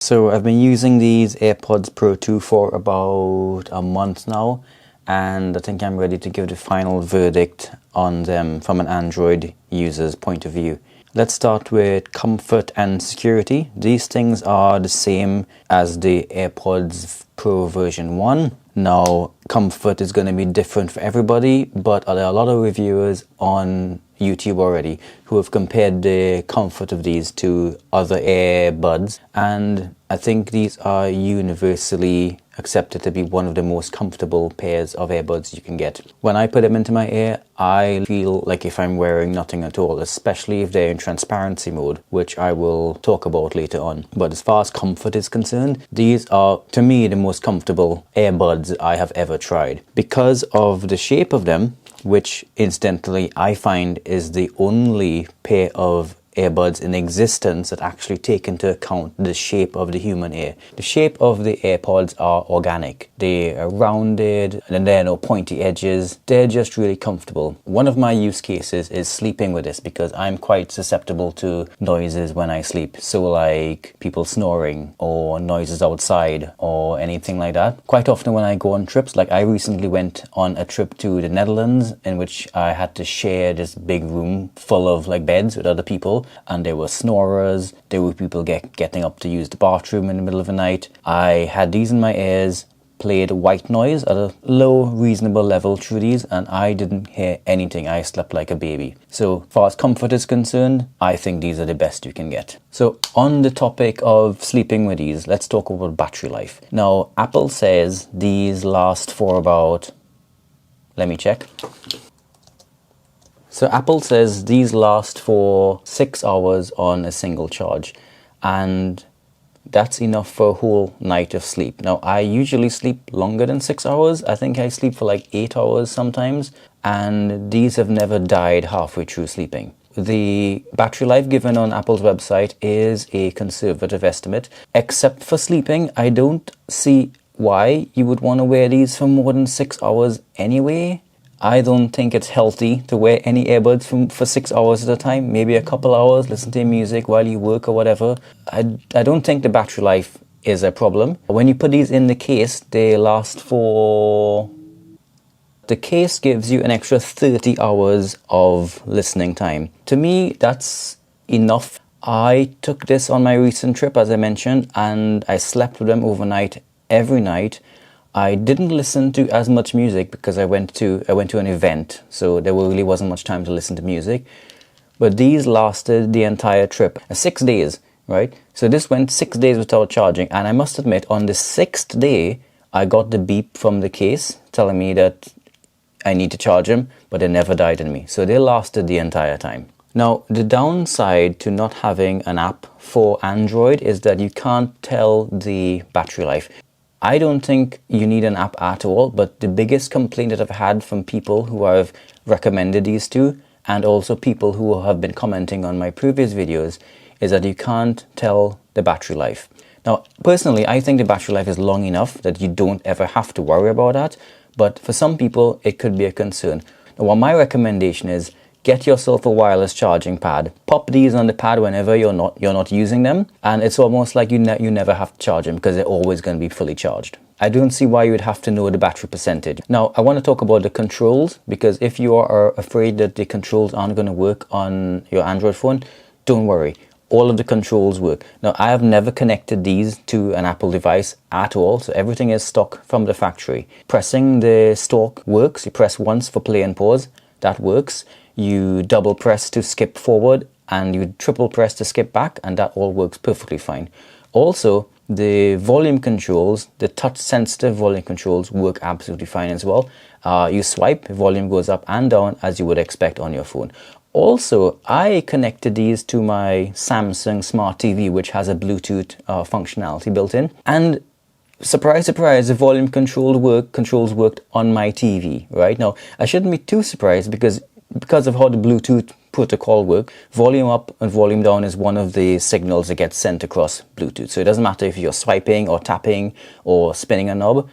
So I've been using these AirPods Pro 2 for about a month now, and I think I'm ready to give the final verdict on them from an Android user's point of view. Let's start with comfort and security. These things are the same as the AirPods Pro version 1. Now, comfort is going to be different for everybody, but there are a lot of reviewers on YouTube already who have compared the comfort of these to other earbuds, and I think these are universally accepted to be one of the most comfortable pairs of earbuds you can get. When I put them into my ear, I feel like if I'm wearing nothing at all, especially if they're in transparency mode, which I will talk about later on. But as far as comfort is concerned, these are, to me, the most comfortable earbuds I have ever tried. Because of the shape of them, which incidentally I find is the only pair of earbuds in existence that actually take into account the shape of the human ear. The shape of the AirPods are organic. They are rounded and there are no pointy edges. They're just really comfortable. One of my use cases is sleeping with this because I'm quite susceptible to noises when I sleep. So like people snoring or noises outside or anything like that. Quite often when I go on trips, like I recently went on a trip to the Netherlands in which I had to share this big room full of like beds with other people. And there were snorers, there were people getting up to use the bathroom in the middle of the night. I had these in my ears, played white noise at a low, reasonable level through these, and I didn't hear anything. I slept like a baby. So, as far as comfort is concerned, I think these are the best you can get. So, on the topic of sleeping with these, let's talk about battery life. Now, Apple says these last for about, let me check. So Apple says these last for 6 hours on a single charge, and that's enough for a whole night of sleep. Now, I usually sleep longer than 6 hours. I think I sleep for like 8 hours sometimes, and these have never died halfway through sleeping. The battery life given on Apple's website is a conservative estimate. Except for sleeping, I don't see why you would want to wear these for more than 6 hours anyway. I don't think it's healthy to wear any earbuds for 6 hours at a time. Maybe a couple hours, listen to music while you work or whatever. I don't think the battery life is a problem. When you put these in the case, they last for... The case gives you an extra 30 hours of listening time. To me, that's enough. I took this on my recent trip, as I mentioned, and I slept with them overnight, every night. I didn't listen to as much music because I went to an event, so there really wasn't much time to listen to music. But these lasted the entire trip, 6 days, right? So this went 6 days without charging, and I must admit, on the 6th day, I got the beep from the case telling me that I need to charge them, but they never died on me. So they lasted the entire time. Now, the downside to not having an app for Android is that you can't tell the battery life. I don't think you need an app at all, but the biggest complaint that I've had from people who I've recommended these to, and also people who have been commenting on my previous videos, is that you can't tell the battery life. Now, personally, I think the battery life is long enough that you don't ever have to worry about that, but for some people, it could be a concern. Now, what my recommendation is, get yourself a wireless charging pad. Pop these on the pad whenever you're not using them, and it's almost like you never have to charge them because they're always going to be fully charged. I don't see why you would have to know the battery percentage. Now, I want to talk about the controls, because if you are afraid that the controls aren't going to work on your Android phone, don't worry. All of the controls work. Now, I have never connected these to an Apple device at all, so everything is stock from the factory. Pressing the stalk works. You press once for play and pause. That works. You double press to skip forward, and you triple press to skip back, and that all works perfectly fine. Also, the volume controls, the touch sensitive volume controls, work absolutely fine as well. You swipe, volume goes up and down as you would expect on your phone. Also, I connected these to my Samsung Smart TV, which has a Bluetooth functionality built in, and surprise, surprise, the volume controls worked on my TV. Right now, I shouldn't be too surprised because of how the Bluetooth protocol works. Volume up and volume down is one of the signals that gets sent across Bluetooth. So it doesn't matter if you're swiping or tapping or spinning a knob.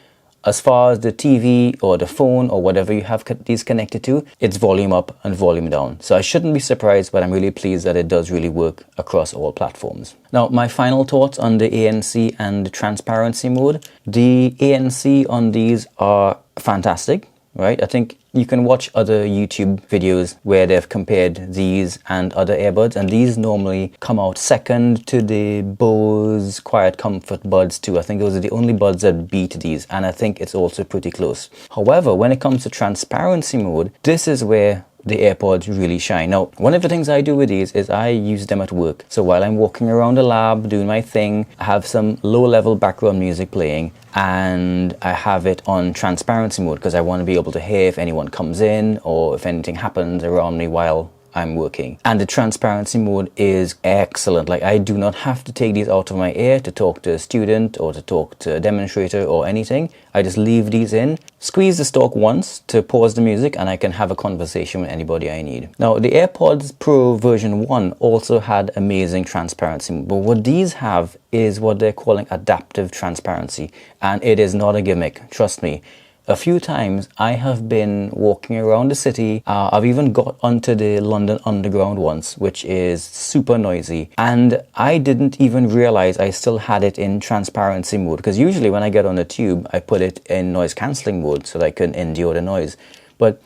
as far as the TV or the phone or whatever you have these connected to, it's volume up and volume down. So I shouldn't be surprised, but I'm really pleased that it does really work across all platforms. Now, my final thoughts on the ANC and the transparency mode. The ANC on these are fantastic, right? I think you can watch other YouTube videos where they've compared these and other earbuds, and these normally come out second to the Bose Quiet Comfort Buds 2. I think those are the only buds that beat these, and I think it's also pretty close. However, when it comes to transparency mode, this is where the AirPods really shine. Now, one of the things I do with these is I use them at work. So while I'm walking around the lab doing my thing, I have some low-level background music playing, and I have it on transparency mode because I want to be able to hear if anyone comes in or if anything happens around me while I'm working. And the transparency mode is excellent. Like, I do not have to take these out of my ear to talk to a student or to talk to a demonstrator or anything. I just leave these in, squeeze the stalk once to pause the music, and I can have a conversation with anybody I need. Now, the AirPods Pro version 1 also had amazing transparency mode, but what these have is what they're calling adaptive transparency, and it is not a gimmick, trust me. A few times I have been walking around the city. I've even got onto the London Underground once, which is super noisy. And I didn't even realize I still had it in transparency mode. Because usually when I get on the tube, I put it in noise cancelling mode so that I can endure the noise. But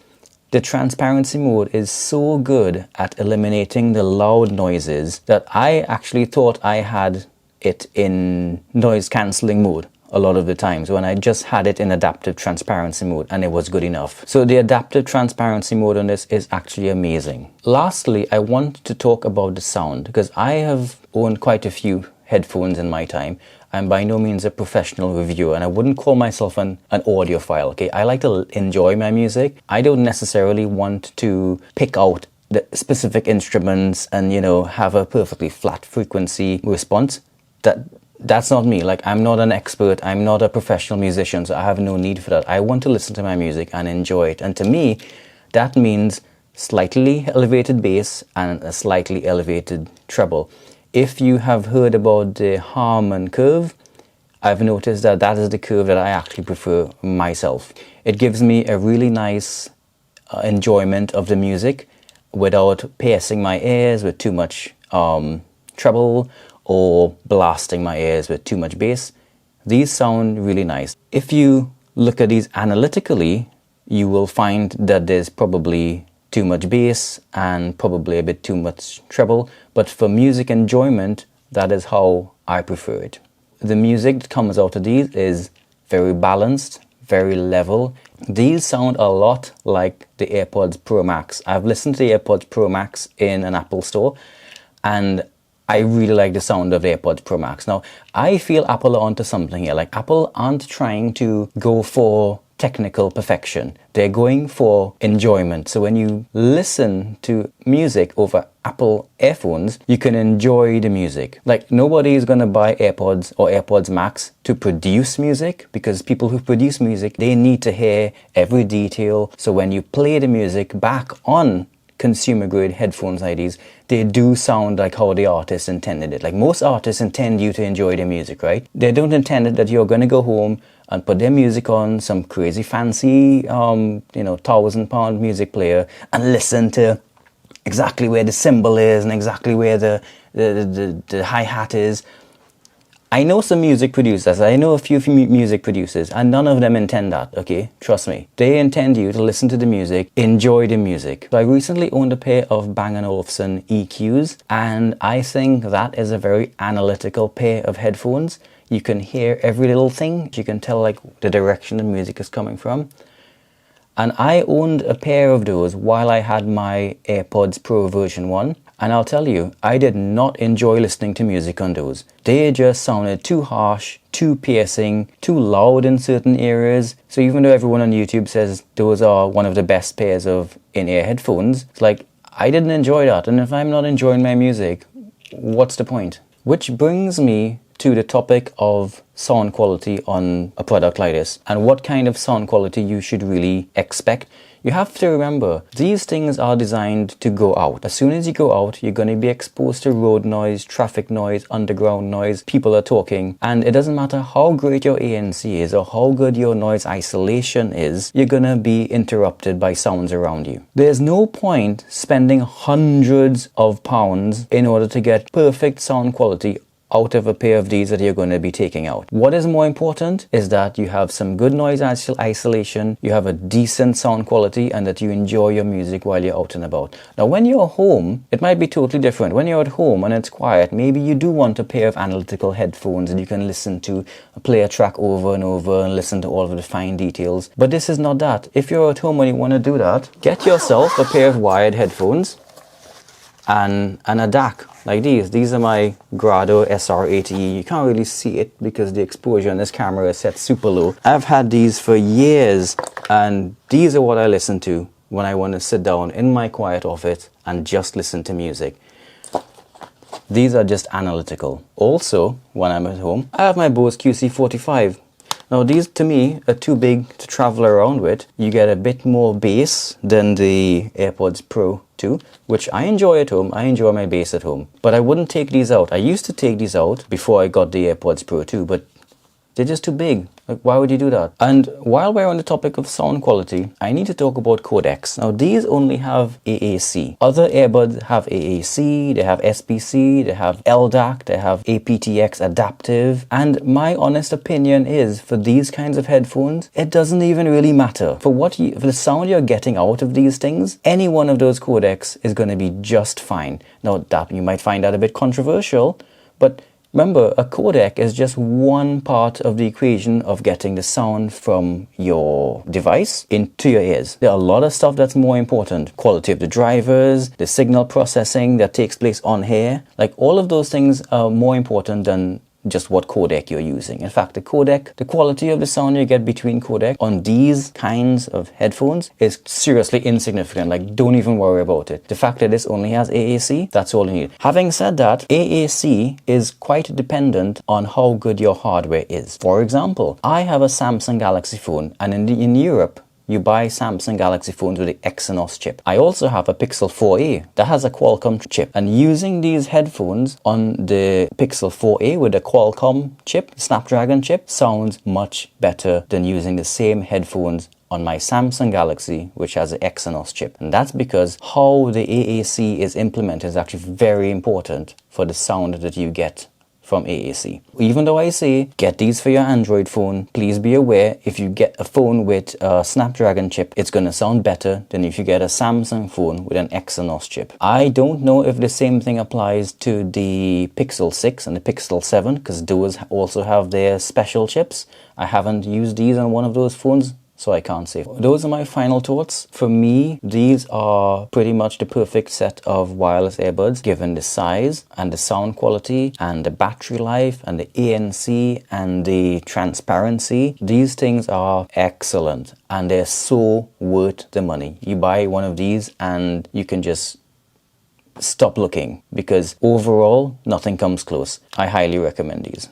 the transparency mode is so good at eliminating the loud noises that I actually thought I had it in noise cancelling mode a lot of the times when I just had it in adaptive transparency mode, and it was good enough. So the adaptive transparency mode on this is actually amazing. Lastly, I want to talk about the sound, because I have owned quite a few headphones in my time. I'm by no means a professional reviewer, and I wouldn't call myself an audiophile, okay? I like to enjoy my music. I don't necessarily want to pick out the specific instruments and, you know, have a perfectly flat frequency response. That's not me. Like, I'm not an expert. I'm not a professional musician, so I have no need for that. I want to listen to my music and enjoy it. And to me, that means slightly elevated bass and a slightly elevated treble. If you have heard about the Harman curve, I've noticed that that is the curve that I actually prefer myself. It gives me a really nice enjoyment of the music without piercing my ears with too much treble or blasting my ears with too much bass. These sound really nice. If you look at these analytically, you will find that there's probably too much bass and probably a bit too much treble, but for music enjoyment, that is how I prefer it. The music that comes out of these is very balanced, very level. These sound a lot like the AirPods Pro Max. I've listened to the AirPods Pro Max in an Apple store, and I really like the sound of the AirPods Pro Max. Now, I feel Apple are onto something here. Like, Apple aren't trying to go for technical perfection. They're going for enjoyment. So when you listen to music over Apple earphones, you can enjoy the music. Like, nobody is going to buy AirPods or AirPods Max to produce music, because people who produce music, they need to hear every detail. So when you play the music back on consumer grade headphones like these, they do sound like how the artist intended it. Like, most artists intend you to enjoy their music, right? They don't intend it that you're going to go home and put their music on some crazy fancy, £1,000 music player and listen to exactly where the cymbal is and exactly where the hi-hat is. I know some music producers, I know a few music producers, and none of them intend that, okay? Trust me. They intend you to listen to the music, enjoy the music. So I recently owned a pair of Bang & Olufsen EQs, and I think that is a very analytical pair of headphones. You can hear every little thing. You can tell, like, the direction the music is coming from. And I owned a pair of those while I had my AirPods Pro version 1. And I'll tell you, I did not enjoy listening to music on those. They just sounded too harsh, too piercing, too loud in certain areas. So even though everyone on YouTube says those are one of the best pairs of in-ear headphones, it's like, I didn't enjoy that. And if I'm not enjoying my music, what's the point? Which brings me to the topic of sound quality on a product like this, and what kind of sound quality you should really expect. You have to remember, these things are designed to go out. As soon as you go out, you're going to be exposed to road noise, traffic noise, underground noise, people are talking, and it doesn't matter how great your ANC is or how good your noise isolation is, you're going to be interrupted by sounds around you. There's no point spending hundreds of pounds in order to get perfect sound quality out of a pair of these that you're going to be taking out. What is more important is that you have some good noise isolation, you have a decent sound quality, and that you enjoy your music while you're out and about. Now, when you're home, it might be totally different. When you're at home and it's quiet, maybe you do want a pair of analytical headphones and you can listen to, play a track over and over and listen to all of the fine details. But this is not that. If you're at home and you want to do that, get yourself a pair of wired headphones and a DAC like these. These are my Grado SR80E. You can't really see it because the exposure on this camera is set super low. I've had these for years, and these are what I listen to when I want to sit down in my quiet office and just listen to music. These are just analytical. Also, when I'm at home, I have my Bose QC45. Now these to me are too big to travel around with. You get a bit more bass than the Airpods Pro 2, which I enjoy at home. I enjoy my bass at home. But I wouldn't take these out. I used to take these out before I got the Airpods Pro 2, but they're just too big. Like, why would you do that? And while we're on the topic of sound quality, I need to talk about codecs. Now, these only have AAC. Other earbuds have AAC, they have SPC, they have LDAC, they have aptX adaptive. And my honest opinion is, for these kinds of headphones, it doesn't even really matter. For the sound you're getting out of these things, any one of those codecs is going to be just fine. Now, that you might find that a bit controversial, but remember, a codec is just one part of the equation of getting the sound from your device into your ears. There are a lot of stuff that's more important. Quality of the drivers, the signal processing that takes place on here. Like, all of those things are more important than just what codec you're using. In fact, the quality of the sound you get between codec on these kinds of headphones is seriously insignificant. Like, don't even worry about it. The fact that this only has AAC, that's all you need. Having said that, AAC is quite dependent on how good your hardware is. For example, I have a Samsung Galaxy phone, and in Europe, you buy Samsung Galaxy phones with the Exynos chip. I also have a Pixel 4a that has a Qualcomm chip. And using these headphones on the Pixel 4a with a Qualcomm chip, Snapdragon chip, sounds much better than using the same headphones on my Samsung Galaxy, which has an Exynos chip. And that's because how the AAC is implemented is actually very important for the sound that you get from AAC. Even though I say get these for your Android phone, please be aware, if you get a phone with a Snapdragon chip, it's going to sound better than if you get a Samsung phone with an Exynos chip. I don't know if the same thing applies to the Pixel 6 and the Pixel 7, because those also have their special chips. I haven't used these on one of those phones, so I can't say. Those are my final thoughts. For me, these are pretty much the perfect set of wireless earbuds, given the size and the sound quality and the battery life and the ANC and the transparency. These things are excellent and they're so worth the money. You buy one of these and you can just stop looking, because overall, nothing comes close. I highly recommend these.